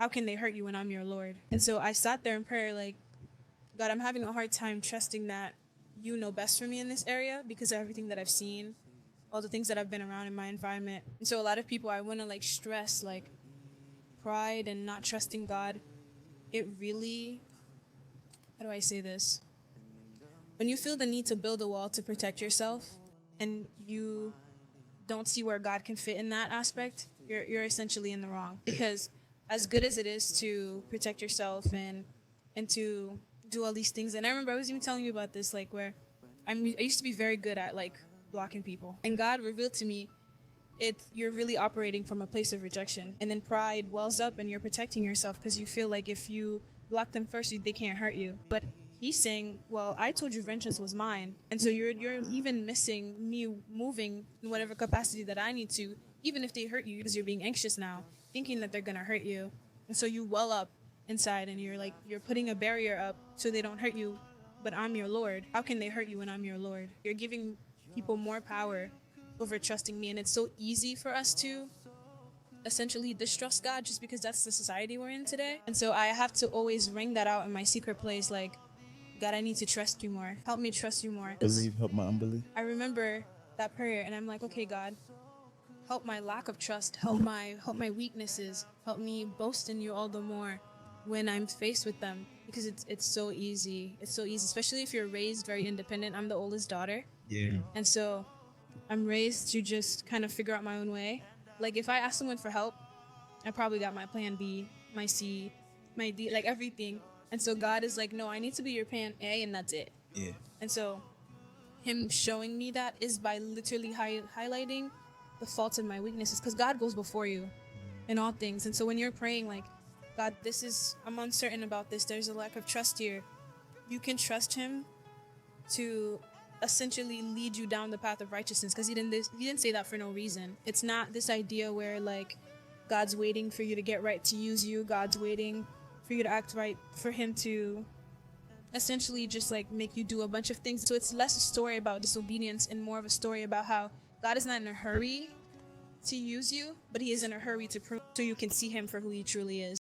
How can they hurt you when I'm your Lord? And so I sat there in prayer, like, God, I'm having a hard time trusting that you know best for me in this area because of everything that I've seen, all the things that I've been around in my environment. And so a lot of people I want to like stress like pride and not trusting God. It really, how do I say this? When you feel the need to build a wall to protect yourself and you don't see where God can fit in that aspect, you're essentially in the wrong. Because as good as it is to protect yourself and to do all these things, and I remember I was even telling you about this, like where I used to be very good at like blocking people, and God revealed to me you're really operating from a place of rejection, and then pride wells up and you're protecting yourself because you feel like if you block them first they can't hurt you. But he's saying, well, I told you vengeance was mine, and so you're even missing me moving in whatever capacity that I need to, even if they hurt you, because you're being anxious now, thinking that they're gonna hurt you, and so you well up inside and you're putting a barrier up so they don't hurt you. But I'm your Lord. How can they hurt you when I'm your Lord? You're giving people more power over trusting me, and it's so easy for us to essentially distrust God just because that's the society we're in today. And so I have to always ring that out in my secret place, like, God, I need to trust you more. Help me trust you more. Believe, help my unbelief. I remember that prayer and I'm like, okay, God, help my lack of trust, help my weaknesses, help me boast in you all the more when I'm faced with them, because it's so easy. It's so easy, especially if you're raised very independent. I'm the oldest daughter. Yeah. And so I'm raised to just kind of figure out my own way. Like if I ask someone for help, I probably got my plan B, my C, my D, like everything. And so God is like, no, I need to be your plan A, and that's it. Yeah. And so him showing me that is by literally highlighting the faults and my weaknesses, because God goes before you in all things. And so when you're praying like, God, I'm uncertain about this, there's a lack of trust here, you can trust him to essentially lead you down the path of righteousness, because he didn't say that for no reason. It's not this idea where like God's waiting for you to get right to use you. God's waiting for you to act right for him to essentially just like make you do a bunch of things. So it's less a story about disobedience and more of a story about how God is not in a hurry to use you, but he is in a hurry to prove so you can see him for who he truly is.